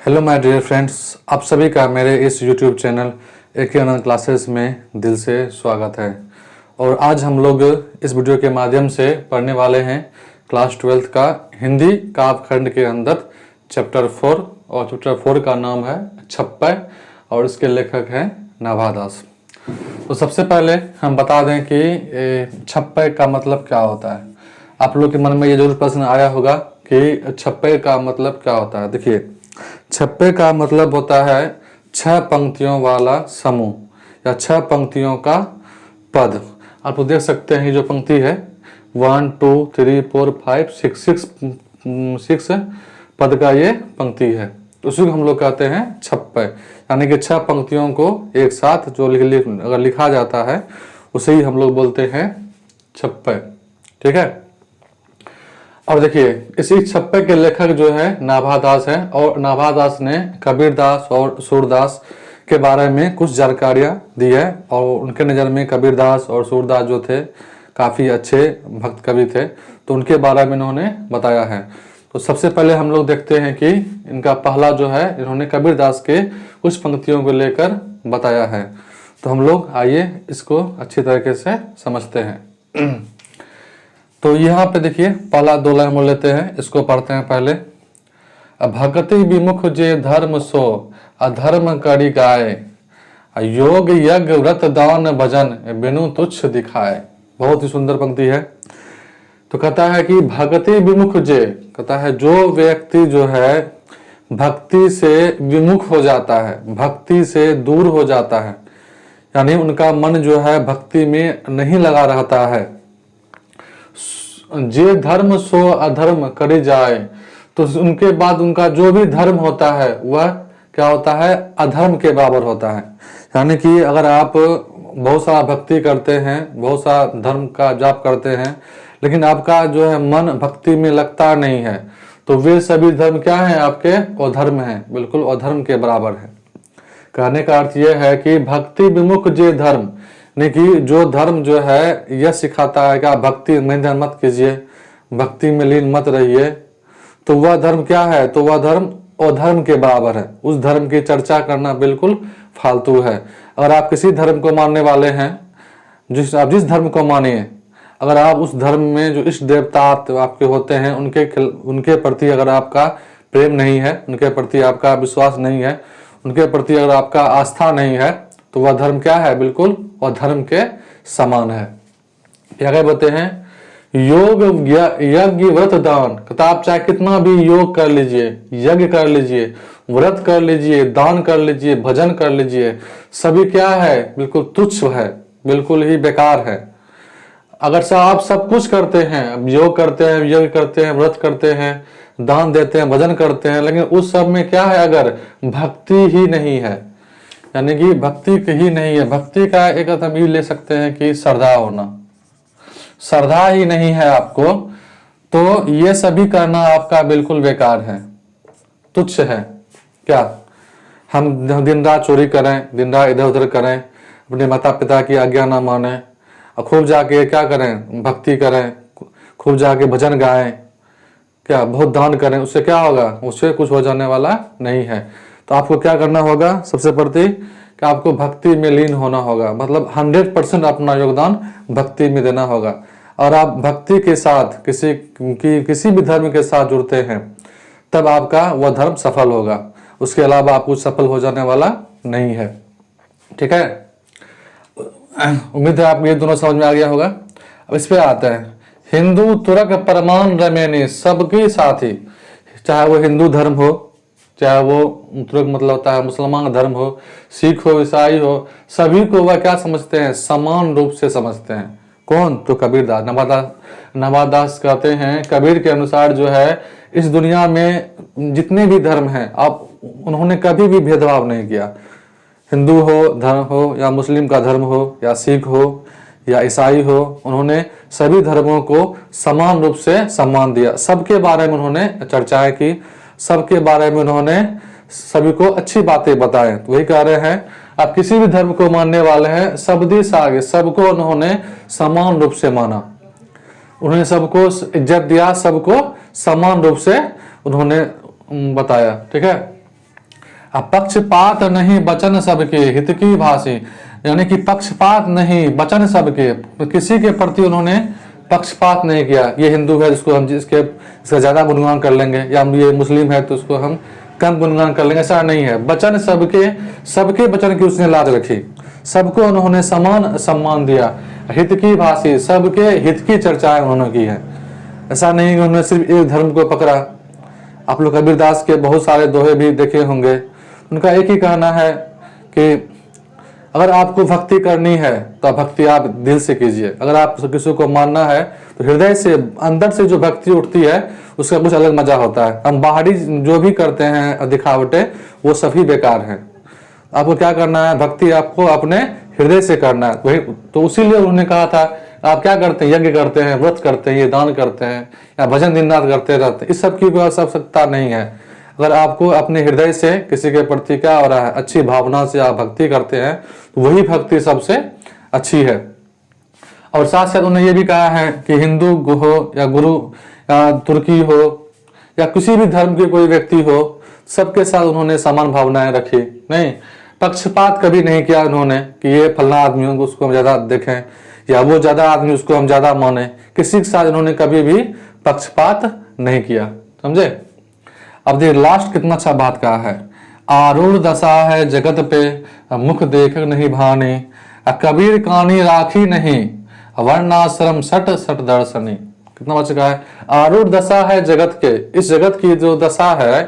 Hello my dear friends, आप सभी का मेरे इस यूट्यूब चैनल एके आनंद क्लासेस में दिल से स्वागत है। और आज हम लोग इस वीडियो के माध्यम से पढ़ने वाले हैं क्लास 12th का हिंदी काव्यखंड के अंदर चैप्टर 4। और चैप्टर 4 का नाम है छप्पय और इसके लेखक हैं नाभादास। तो सबसे पहले हम बता दें कि छप्पय का मतलब क्या होता है। आप लोग के मन में ये जरूर प्रश्न आया होगा कि छप्पय का मतलब क्या होता है। देखिए, छप्पय का मतलब होता है 6 पंक्तियों वाला समूह या 6 पंक्तियों का पद। आप देख सकते हैं जो पंक्ति है 1 2 3 4 5 6 पद का ये पंक्ति है, तो उसी को हम लोग कहते हैं छप्पय। यानी कि 6 पंक्तियों को एक साथ जो अगर लिखा जाता है उसे ही हम लोग बोलते हैं छप्पय। ठीक है। और देखिए, इसी छप्पय के लेखक जो है नाभादास है और नाभादास ने कबीरदास और सूरदास के बारे में कुछ जानकारियां दी है। और उनके नज़र में कबीरदास और सूरदास जो थे काफ़ी अच्छे भक्त कवि थे, तो उनके बारे में इन्होंने बताया है। तो सबसे पहले हम लोग देखते हैं कि इनका पहला जो है, इन्होंने कबीरदास के कुछ पंक्तियों को लेकर बताया है। तो हम लोग आइए इसको अच्छी तरीके से समझते हैं। तो यहाँ पे देखिए, पहला 2 लाइन बोल लेते हैं, इसको पढ़ते हैं पहले। भक्ति विमुख जे धर्म सो अधर्म करी गाय, योग यज्ञ व्रत दान भजन बिनु तुच्छ दिखाए। बहुत ही सुंदर पंक्ति है। तो कहता है कि भक्ति विमुख जे, कहता है जो व्यक्ति जो है भक्ति से विमुख हो जाता है, भक्ति से दूर हो जाता है, यानी उनका मन जो है भक्ति में नहीं लगा रहता है। जे धर्म सो अधर्म करे जाए, तो उनके बाद उनका जो भी धर्म होता है वह क्या होता है, अधर्म के बराबर होता है। यानी कि अगर आप बहुत सारा भक्ति करते हैं, बहुत सारा धर्म का जाप करते हैं, लेकिन आपका जो है मन भक्ति में लगता नहीं है, तो वे सभी धर्म क्या हैं, आपके अधर्म हैं, बिल्कुल अधर्म के बराबर है। कहने का अर्थ यह है कि भक्ति विमुख जे धर्म, नहीं कि जो धर्म जो है यह सिखाता है कि आप भक्ति में ध्यान मत कीजिए, भक्ति में लीन मत रहिए, तो वह धर्म क्या है, तो वह धर्म अधर्म के बराबर है। उस धर्म की चर्चा करना बिल्कुल फालतू है। अगर आप किसी धर्म को मानने वाले हैं, आप जिस धर्म को मानिए, अगर आप उस धर्म में जो इष्ट देवता आपके होते हैं उनके प्रति अगर आपका प्रेम नहीं है, उनके प्रति आपका विश्वास नहीं है, उनके प्रति अगर आपका आस्था नहीं है, तो वह धर्म क्या है, बिल्कुल वह धर्म के समान है। क्या कहते हैं, योग यज्ञ व्रत दान, कहता आप चाहे कितना भी योग कर लीजिए, यज्ञ कर लीजिए, व्रत कर लीजिए, दान कर लीजिए, भजन कर लीजिए, सभी क्या है, बिल्कुल तुच्छ है, बिल्कुल ही बेकार है। अगर से आप सब कुछ करते हैं, योग करते हैं, यज्ञ करते हैं, व्रत करते हैं, दान देते हैं, भजन करते हैं, लेकिन उस सब में क्या है, अगर भक्ति ही नहीं है, यानी कि भक्ति ही नहीं है, भक्ति का एक अर्थ ये ले सकते हैं कि श्रद्धा होना, श्रद्धा ही नहीं है आपको, तो ये सभी करना आपका बिल्कुल बेकार है, तुच्छ है। क्या हम दिन रात चोरी करें, दिन रात इधर उधर करें, अपने माता पिता की आज्ञा ना माने, और खूब जाके क्या करें, भक्ति करें, खूब जाके भजन गाएं, क्या बहुत दान करें, उससे क्या होगा, उससे कुछ हो जाने वाला नहीं है। तो आपको क्या करना होगा, सबसे प्रति कि आपको भक्ति में लीन होना होगा, मतलब 100% अपना योगदान भक्ति में देना होगा। और आप भक्ति के साथ किसी भी धर्म के साथ जुड़ते हैं, तब आपका वह धर्म सफल होगा, उसके अलावा आप कुछ सफल हो जाने वाला नहीं है। ठीक है, उम्मीद है आपको ये दोनों समझ में आ गया होगा। अब इस पे आते हैं, हिंदू तुरक परमान रमेनी सबके साथी, चाहे वो हिंदू धर्म हो, चाहे वो तुरक मतलब होता है मुसलमान धर्म हो, सिख हो, ईसाई हो, सभी को वह क्या समझते हैं, समान रूप से समझते हैं। कौन, तो कबीरदास। नाभादास कहते हैं कबीर के अनुसार जो है इस दुनिया में जितने भी धर्म हैं, आप उन्होंने कभी भी भेदभाव नहीं किया। हिंदू हो धर्म हो, या मुस्लिम का धर्म हो, या सिख हो, या ईसाई हो, उन्होंने सभी धर्मों को समान रूप से सम्मान दिया, सबके बारे में उन्होंने चर्चाएं की, सबके बारे में उन्होंने सभी को अच्छी बातें बताएं। तो वही कह रहे हैं, आप किसी भी धर्म को मानने वाले हैं, सब दिस आगे, सबको उन्होंने समान रूप से माना, उन्होंने सबको इज्जत दिया, सबको समान रूप से उन्होंने बताया। ठीक है, अब पक्षपात नहीं वचन सबके हित की भाषी, यानी कि पक्षपात नहीं वचन सबके, किसी के प्रति उन्होंने पक्षपात नहीं किया। ये हिंदू है जिसको हम इसका ज्यादा गुणगान कर लेंगे, या ये मुस्लिम है तो उसको हम कम गुणगान कर लेंगे, ऐसा नहीं है। वचन सबके, सबके वचन की उसने लाज रखी, सबको उन्होंने समान सम्मान दिया। हित की भाषी, सबके हित की चर्चाएं उन्होंने की है। ऐसा नहीं कि उन्होंने सिर्फ एक धर्म को पकड़ा। आप लोग कबीरदास के बहुत सारे दोहे भी देखे होंगे, उनका एक ही कहना है कि अगर आपको भक्ति करनी है तो भक्ति आप दिल से कीजिए, अगर आप किसी को मानना है तो हृदय से, अंदर से जो भक्ति उठती है उसका कुछ अलग मजा होता है। हम बाहरी जो भी करते हैं दिखावटे, वो सभी बेकार हैं। आपको क्या करना है, भक्ति आपको अपने हृदय से करना है। वही तो इसीलिए उन्होंने कहा था, आप क्या करते हैं, यज्ञ करते हैं, व्रत करते हैं, ये दान करते हैं, या भजन दिन रात करते रहते हैं, इस सब की कोई आवश्यकता नहीं है। अगर आपको अपने हृदय से किसी के प्रति क्या हो रहा है, अच्छी भावना से आप भक्ति करते हैं, तो वही भक्ति सबसे अच्छी है। और साथ साथ उन्होंने ये भी कहा है कि हिंदू हो या गुरु या तुर्की हो या किसी भी धर्म के कोई व्यक्ति हो, सबके साथ उन्होंने समान भावनाएं रखी। नहीं, पक्षपात कभी नहीं किया उन्होंने कि ये फलना आदमी को उसको हम ज्यादा देखें या वो ज्यादा आदमी उसको हम ज्यादा माने। किसी के साथ उन्होंने कभी भी पक्षपात नहीं किया। समझे? अब देखिए लास्ट कितना अच्छा बात कहा है, आरूढ़ दशा है जगत पे मुख देख नहीं भाने, कबीर कानी राखी नहीं वर्णाश्रम सट सट दर्शनी। कितना अच्छा कहा है, आरूढ़ दशा है जगत के, इस जगत की जो दशा है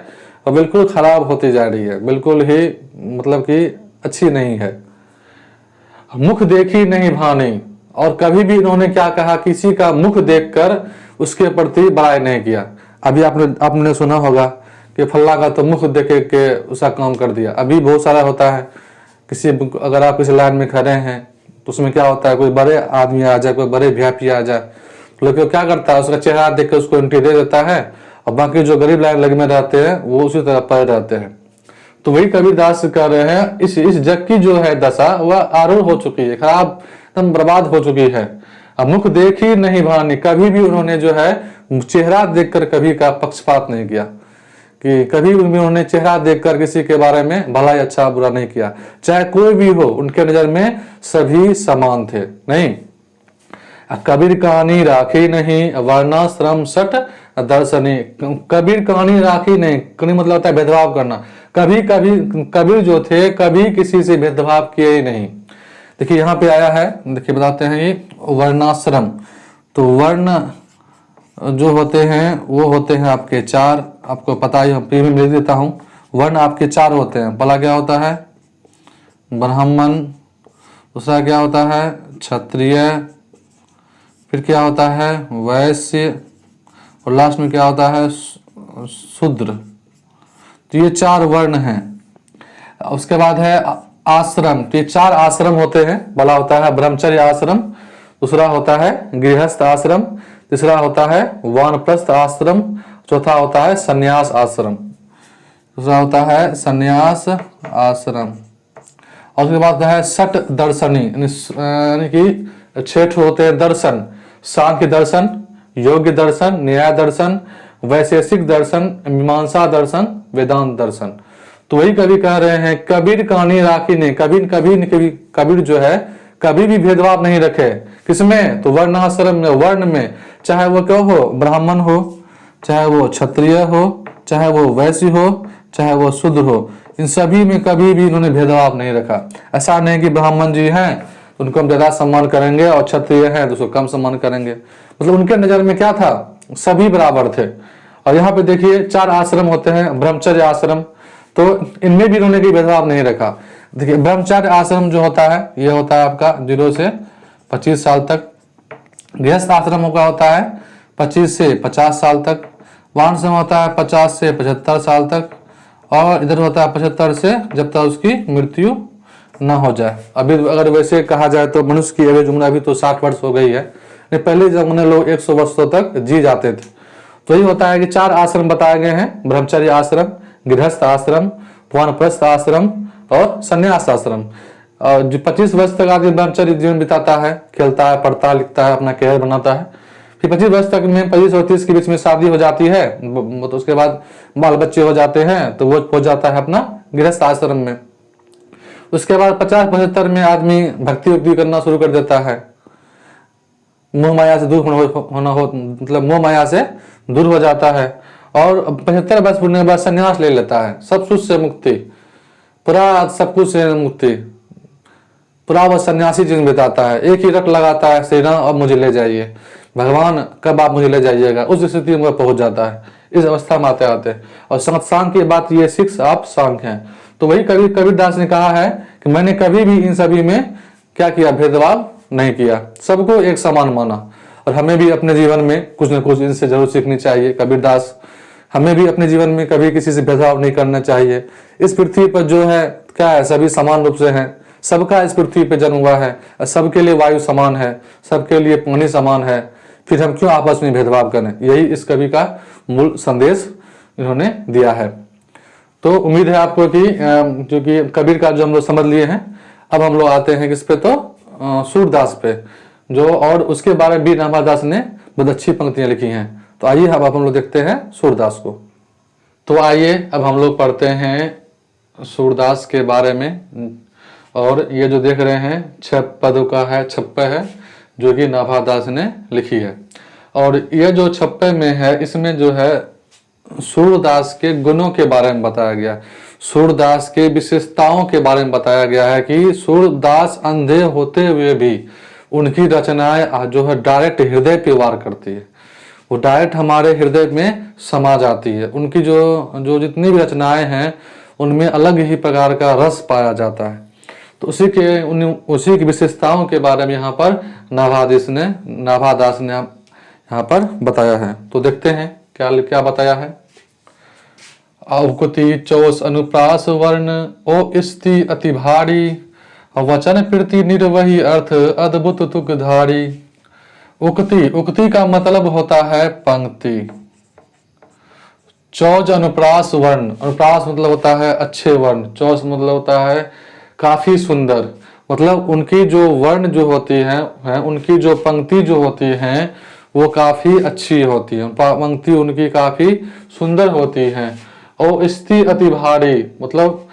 वो बिल्कुल खराब होती जा रही है, बिल्कुल ही मतलब कि अच्छी नहीं है। मुख देखी नहीं भानी, और कभी भी इन्होंने क्या कहा, किसी का मुख देखकर उसके प्रति बड़ाई नहीं किया। अभी आपने सुना होगा कि फल्ला का तो मुख देख के उसका काम कर दिया। अभी बहुत सारा होता है, किसी अगर आप किसी लाइन में खड़े हैं तो उसमें क्या होता है, कोई बड़े आदमी आ जाए, कोई बड़े वीआईपी आ जाए, तो लोग क्या करता है, उसका चेहरा देख के उसको एंट्री दे देता है, और बाकी जो गरीब लाइन लगे में रहते हैं वो उसी तरह पड़े रहते हैं। तो वही कबीरदास कर रहे हैं, इस जग की जो है दशा वह आरूढ़ हो चुकी है, खराब एकदम बर्बाद हो चुकी है। अब मुख देखी नहीं भानी, कभी भी उन्होंने जो है चेहरा देखकर कभी का पक्षपात नहीं किया, कि कभी भी उन्होंने चेहरा देखकर किसी के बारे में भला अच्छा बुरा नहीं किया। चाहे कोई भी हो, उनके नजर में सभी समान थे। नहीं, कबीर कहानी राखी नहीं वर्णाश्रम सट दर्शनी, कबीर कहानी राखी नहीं, कभी मतलब होता है भेदभाव करना। कभी कबीर जो थे कभी किसी से भेदभाव किए ही नहीं। देखिए यहाँ पे आया है, देखिए बताते हैं ये वर्णाश्रम। तो वर्ण जो होते हैं वो होते हैं आपके चार, आपको पता ही, फिर भी लिख देता हूँ। वर्ण आपके चार होते हैं। पहला क्या होता है, ब्राह्मण, दूसरा क्या होता है क्षत्रिय, फिर क्या होता है वैश्य, और लास्ट में क्या होता है शूद्र। तो ये चार वर्ण हैं। उसके बाद है आश्रम, तो ये चार आश्रम होते हैं। पहला होता है ब्रह्मचर्य आश्रम, दूसरा होता है गृहस्थ आश्रम, तीसरा होता है वानप्रस्थ आश्रम, चौथा होता है संन्यास आश्रम, दूसरा होता है संन्यास आश्रम, और उसके बाद है सट दर्शनी, यानी कि छह होते हैं दर्शन, सांख्य दर्शन, योग्य दर्शन, न्याय दर्शन, वैशेषिक दर्शन, मीमांसा दर्शन, वेदांत दर्शन। तो वही कवि कह रहे हैं, कबीर कहानी राखी ने, कबीर जो है कभी भी भेदभाव नहीं रखे। किसमें, तो वर्णाश्रम में, वर्ण में, चाहे वो क्यों हो, ब्राह्मण हो, चाहे वो क्षत्रिय हो, चाहे वो वैश्य हो, चाहे वो शूद्र हो, इन सभी में कभी भी इन्होंने भेदभाव नहीं रखा। ऐसा नहीं कि ब्राह्मण जी हैं उनको हम ज्यादा सम्मान करेंगे और क्षत्रिय हैं तो उसको कम सम्मान करेंगे। मतलब उनके नजर में क्या था, सभी बराबर थे। और यहाँ पे देखिए चार आश्रम होते हैं, ब्रह्मचर्य आश्रम, तो इनमें भी इन्होंने कोई भेदभाव नहीं रखा। देखिए ब्रह्मचर्य आश्रम जो होता है ये होता है आपका 0 से 25 साल तक, गृहस्थ आश्रम का होता है 25 से 50 साल तक, वानप्रस्थ होता है 50 से 75 साल तक, और इधर होता है 75 से जब तक उसकी मृत्यु न हो जाए। अभी अगर वैसे कहा जाए तो मनुष्य की एवरेज उम्र अभी तो 60 वर्ष हो गई है, पहले जमाने लोग 100 वर्षों तक जी जाते थे। तो यही होता है कि चार आश्रम बताए गए हैं, ब्रह्मचर्य आश्रम, गृहस्थ आश्रम, वानप्रस्थ आश्रम और संन्यास आश्रम। और जो 25 वर्ष तक आदमी ब्रह्मचर्य जीवन बिताता है, खेलता है, पढ़ता है, लिखता है, अपना कैरियर बनाता है। फिर 25 वर्ष तक में 25 और 30 के बीच में शादी हो जाती है, तो उसके बाद बाल बच्चे हो जाते हैं, तो वो हो जाता है अपना गृहस्थ आश्रम में। उसके बाद 50-75 में आदमी भक्ति उक्ति करना शुरू कर देता है, मोह माया से दूर मतलब मोह माया से दूर हो जाता है, और 75 वर्ष पूर्णि के बाद संन्यास ले लेता है। सब कुछ से मुक्ति, पूरा सब कुछ से मुक्ति, पूरा वह सन्यासी जीवन बिताता है। एक ही रट लगाता है, श्री राम अब मुझे ले जाइए, भगवान कब आप मुझे ले जाइएगा, उस स्थिति में पहुंच जाता है इस अवस्था में आते आते। और सांख की बात ये 6 आप सांख हैं। तो वही कबीरदास ने कहा है कि मैंने कभी भी इन सभी में क्या किया, भेदभाव नहीं किया, सबको एक समान माना। और हमें भी अपने जीवन में कुछ न कुछ इनसे जरूर सीखनी चाहिए। कबीरदास, हमें भी अपने जीवन में कभी किसी से भेदभाव नहीं करना चाहिए। इस पृथ्वी पर जो है क्या है, सभी समान रूप से हैं, सबका इस पृथ्वी पर जन्म हुआ है, सबके लिए वायु समान है, सबके लिए पानी समान है, फिर हम क्यों आपस में भेदभाव करें। यही इस कवि का मूल संदेश इन्होंने दिया है। तो उम्मीद है आपको कि जो कि कबीर का जो हम लोग समझ लिए हैं, अब हम लोग आते हैं किस पे, तो सूरदास पे, जो और उसके बारे में भी नाभादास ने बहुत अच्छी पंक्तियां लिखी हैं। तो आइए अब हम लोग देखते हैं सूरदास को। तो आइए अब हम लोग पढ़ते हैं सूरदास के बारे में। और ये जो देख रहे हैं 6 पदों का है, 6 है, जो कि नाभादास ने लिखी है। और ये जो 6 में है, इसमें जो है सूरदास के गुणों के बारे में बताया गया, सूरदास के विशेषताओं के बारे में बताया गया है कि सूरदास अंधे होते हुए भी उनकी रचनाएं जो है डायरेक्ट हृदय पे वार करती है, वो डायरेक्ट हमारे हृदय में समा जाती है। उनकी जो जितनी भी रचनाएं हैं उनमें अलग ही प्रकार का रस पाया जाता है। तो उसी की विशेषताओं के बारे में यहाँ पर नाभादास ने यहाँ पर बताया है। तो देखते हैं क्या बताया है। अवकुति चौस अनुप्रास वर्ण ओ स्ति अति भारी, वचन प्रति निर्वही अर्थ अद्भुत तुकधारी। उक्ति का मतलब होता है पंक्ति। चौज अनुप्रास वर्ण, अनुप्रास मतलब होता है अच्छे वर्ण, चौस मतलब होता है काफी सुंदर, मतलब उनकी जो वर्ण जो होती है उनकी जो पंक्ति जो होती है वो काफी अच्छी होती है, पंक्ति उनकी काफी सुंदर होती है। और स्थिति अति भारी, मतलब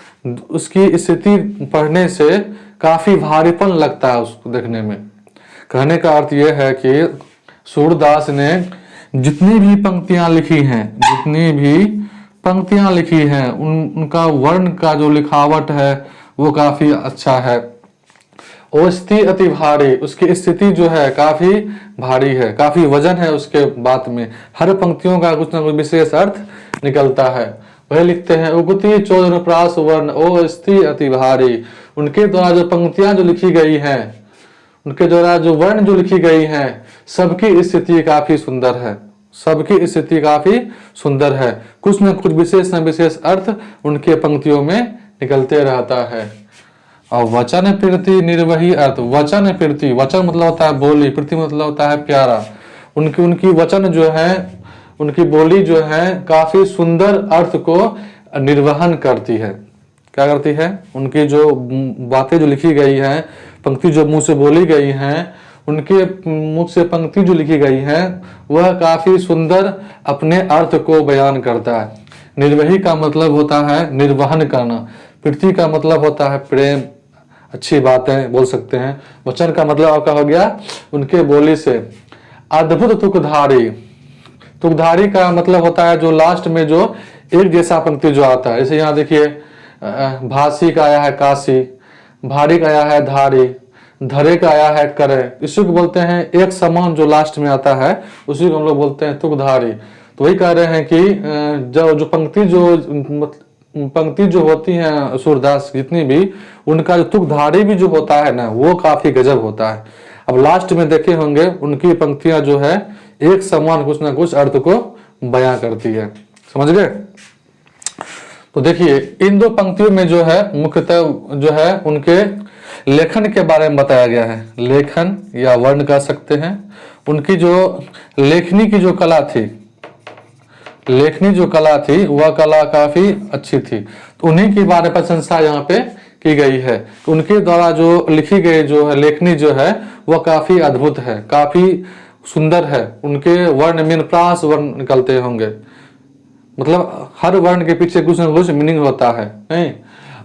उसकी स्थिति पढ़ने से काफी भारीपन लगता है उसको देखने में। कहने का अर्थ यह है कि सूरदास ने जितनी भी पंक्तियां लिखी हैं उनका वर्ण का जो लिखावट है वो काफी अच्छा है। और स्थिति अति भारी, उसकी स्थिति जो है काफी भारी है, काफी वजन है उसके बात में, हर पंक्तियों का कुछ ना कुछ विशेष अर्थ निकलता है। वह लिखते हैं उक्ति चौज अनुप्रास वर्ण ओ स्थिति अति भारी। उनके द्वारा जो पंक्तियां जो लिखी गई हैं, उनके द्वारा जो वर्ण जो लिखी गई हैं, सबकी स्थिति काफी सुंदर है, सबकी स्थिति काफी सुंदर है। कुछ न कुछ विशेष न विशेष अर्थ उनके पंक्तियों में निकलते रहता है। और वचन प्रति निर्वही अर्थ, वचन प्रति, वचन मतलब होता है बोली, प्रति मतलब होता है प्यारा। उनकी वचन जो है, उनकी बोली जो है काफी सुंदर अर्थ को निर्वहन करती है। क्या करती है? उनकी जो बातें जो लिखी गई हैं, पंक्ति जो मुंह से बोली गई हैं, उनके मुख से पंक्ति जो लिखी गई है वह काफी सुंदर अपने अर्थ को बयान करता है। निर्वही का मतलब होता है निर्वहन करना, प्रीति का मतलब होता है प्रेम, अच्छी बातें बोल सकते हैं। वचन का मतलब आपका हो गया उनके बोली से। अद्भुत तुकधारी, तुकधारी का मतलब होता है जो लास्ट में जो एक जैसा पंक्ति जो आता है। जैसे यहाँ देखिए भासी का आया है काशी, भारी का आया है धारी, धरे का आया है करे, इसी को बोलते हैं एक समान जो लास्ट में आता है उसी को हम लोग बोलते हैं तुकधारी। तो वही कह रहे हैं कि जो पंक्ति जो होती है सूरदास जितनी भी, उनका जो तुकधारी भी जो होता है ना वो काफी गजब होता है। अब लास्ट में देखे होंगे उनकी पंक्तियां जो है एक समान कुछ ना कुछ अर्थ को बयां करती है। समझ गए? तो देखिए इन दो पंक्तियों में जो है मुख्यतः जो है उनके लेखन के बारे में बताया गया है। लेखन या वर्ण कह सकते हैं। उनकी जो लेखनी की जो कला थी, वह कला काफी अच्छी थी। तो उन्हीं के बारे में प्रशंसा यहाँ पे की गई है। तो उनके द्वारा जो लिखी गई जो है लेखनी जो है वह काफी अद्भुत है, काफी सुंदर है। उनके वर्ण में प्रास वर्ण निकलते होंगे, मतलब हर वर्ण के पीछे कुछ न कुछ मीनिंग होता है, नहीं।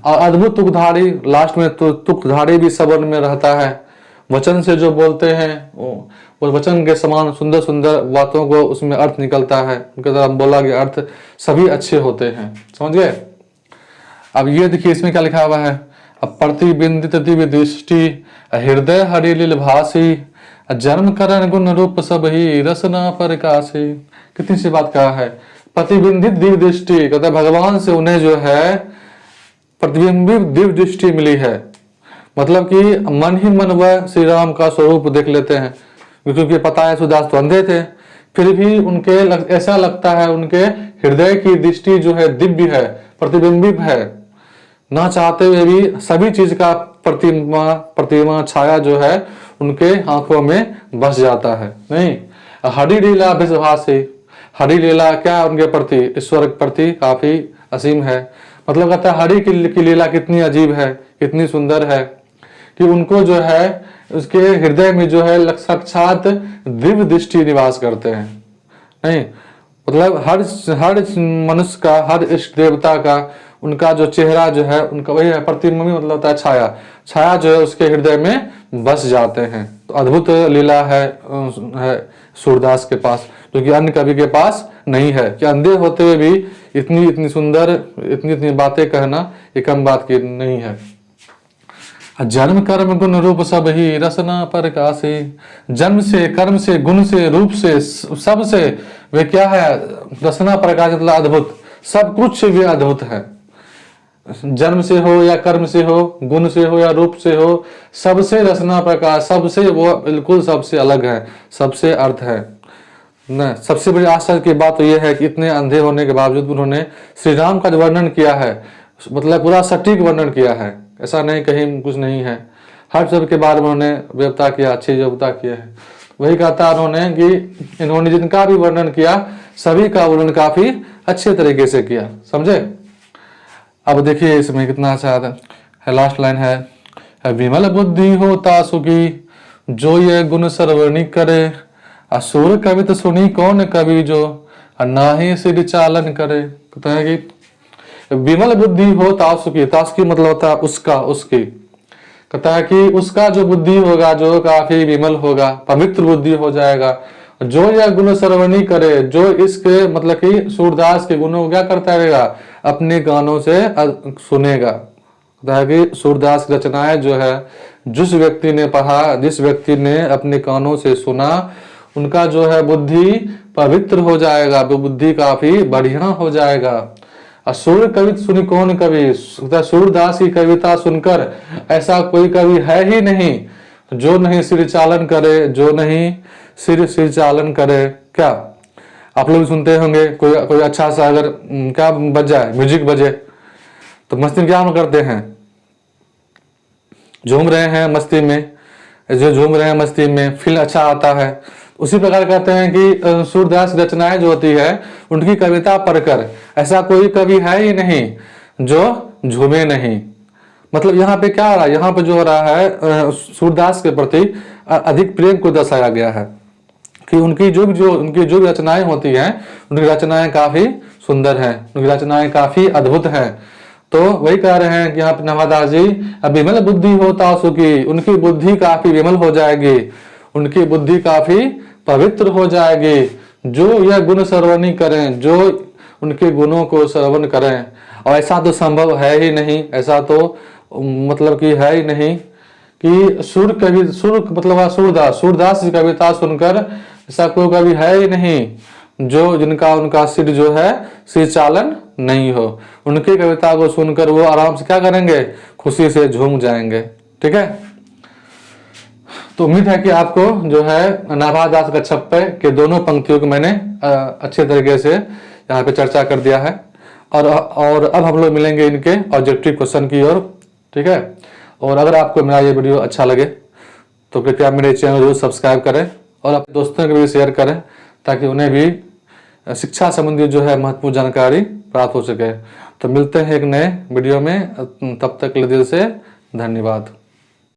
और अद्भुत तुकधारी, लास्ट में तो तुकधारी भी सब वर्ण में रहता है। वचन से जो बोलते हैं वो वचन के समान सुंदर सुंदर बातों को उसमें अर्थ निकलता है, उनके द्वारा बोला गया अर्थ सभी अच्छे होते हैं, समझ गए। अब ये देखिए इसमें क्या लिखा हुआ है, अब प्रतिबिंदित दिव्य दृष्टि हृदय हरिलील भासी जन्म करण गुण रूप सब ही रसना प्रकाशी। कितनी सी बात कहा है, प्रतिबिंबित दिव्य दृष्टि, कहते भगवान से उन्हें जो है प्रतिबिंबित दिव्य दृष्टि मिली है। मतलब कि मन ही मन वह श्री राम का स्वरूप देख लेते हैं, क्योंकि पता है सूरदास तो अंधे थे, फिर भी उनके ऐसा लगता है उनके हृदय की दृष्टि जो है दिव्य है, प्रतिबिंबित है, ना चाहते हुए भी सभी चीज का प्रतिमा छाया जो है उनके आंखों में बस जाता है, नहीं। हरि लीला विषभाषी, हरि लीला क्या उनके प्रति, ईश्वर के प्रति काफी असीम है। मतलब कहता है हरि की लीला कितनी अजीब है, कितनी सुंदर है कि उनको जो है उसके हृदय में जो है साक्षात दिव्य दृष्टि निवास करते हैं, नहीं। मतलब हर मनुष्य का, हर इष्ट देवता का उनका जो चेहरा जो है उनका वही है, प्रतिबिंब मतलब होता है छाया, छाया जो है उसके हृदय में बस जाते हैं। तो अद्भुत लीला है सूरदास के पास, जो कि अन्य कवि के पास नहीं है, कि अंधे होते हुए भी इतनी सुंदर इतनी बातें कहना ये कम बात की नहीं है। जन्म कर्म गुण रूप सब ही रसना प्रकाशी, जन्म से, कर्म से, गुण से, रूप से, सब से वे क्या है, रसना प्रकाश मतलब अद्भुत, सब कुछ भी अद्भुत है। जन्म से हो या कर्म से हो, गुण से हो या रूप से हो, सबसे रसना प्रकाश, सबसे वो बिल्कुल सबसे अलग है, सबसे अर्थ है न। सबसे बड़ी आश्चर्य की बात तो यह है कि इतने अंधे होने के बावजूद उन्होंने श्री राम का जो वर्णन किया है, मतलब पूरा सटीक वर्णन किया है, ऐसा नहीं कहीं कुछ नहीं है। हर शब्द के बारे में उन्होंने व्यवता किया, अच्छी व्यवता किया है। वही कहता उन्होंने कि इन्होंने जिनका भी वर्णन किया सभी का वर्णन काफी अच्छे तरीके से किया, समझे। अब देखिए इसमें कितना अच्छा है, लास्ट लाइन है, विमल बुद्धि होता सुखी जो ये गुण सरवणी करे, असुर कवित सुनी कौन कवि जो नाहि सिर चालन करे। कहता है कि विमल बुद्धि हो तासुकी, तासुकी मतलब होता है उसका, उसकी। कहता है कि उसका जो बुद्धि होगा जो काफी विमल होगा, पवित्र बुद्धि हो जाएगा, जो यह गुण सरवणी करे, जो इसके मतलब कि सूरदास के गुणों को क्या करता रहेगा, अपने गानों से सुनेगा। कहता है कि सूरदास की रचनाएं जो है जिस व्यक्ति ने पढ़ा, जिस व्यक्ति ने अपने कानों से सुना, उनका जो है बुद्धि पवित्र हो जाएगा, वो बुद्धि काफी बढ़िया हो जाएगा। सूर्य कविता सुनी कौन कवि, सूरदास की कविता सुनकर ऐसा कोई कवि है ही नहीं जो नहीं सिर चालन करे, जो नहीं सिर चालन करे। क्या आप लोग सुनते होंगे, कोई अच्छा सा अगर क्या बज जाए, म्यूजिक बजे तो मस्ती में क्या हम करते हैं, झूम रहे हैं मस्ती में, जो झूम रहे हैं मस्ती में फील अच्छा आता है। उसी प्रकार कहते हैं कि सूरदास रचनाएं जो होती है उनकी कविता पढ़कर ऐसा कोई कवि है ही नहीं जो झूमे नहीं। मतलब यहाँ पे क्या हो रहा है, यहाँ पे जो हो रहा है सूरदास के प्रति अधिक प्रेम को दर्शाया गया है कि उनकी जो भी रचनाएं होती हैं, उनकी रचनाएं काफी सुंदर हैं, उनकी रचनाएं काफी अद्भुत हैं। तो वही कह रहे हैं कि यहाँ पे नवादास जी, विमल बुद्धि होता सुखी, उनकी बुद्धि काफी विमल हो जाएगी, उनकी बुद्धि काफी पवित्र हो जाएगी, जो यह गुण श्रवणी करें, जो उनके गुणों को श्रवण करें। और ऐसा तो संभव है ही नहीं, ऐसा तो मतलब कि है ही नहीं कि सूरदास की कविता सुनकर ऐसा कोई कवि है ही नहीं जो जिनका उनका सिर जो है सिर चालन नहीं हो। उनकी कविता को सुनकर वो आराम से क्या करेंगे, खुशी से झूम जाएंगे। ठीक है, तो उम्मीद है कि आपको जो है नाभादास का छप्पे के दोनों पंक्तियों को मैंने अच्छे तरीके से यहाँ पे चर्चा कर दिया है। और अब हम लोग मिलेंगे इनके ऑब्जेक्टिव क्वेश्चन की ओर। ठीक है, और अगर आपको मेरा ये वीडियो अच्छा लगे तो कृपया मेरे चैनल जरूर सब्सक्राइब करें और अपने दोस्तों के भी शेयर करें ताकि उन्हें भी शिक्षा संबंधी जो है महत्वपूर्ण जानकारी प्राप्त हो सके। तो मिलते हैं एक नए वीडियो में, तब तक के लिए दिल से धन्यवाद।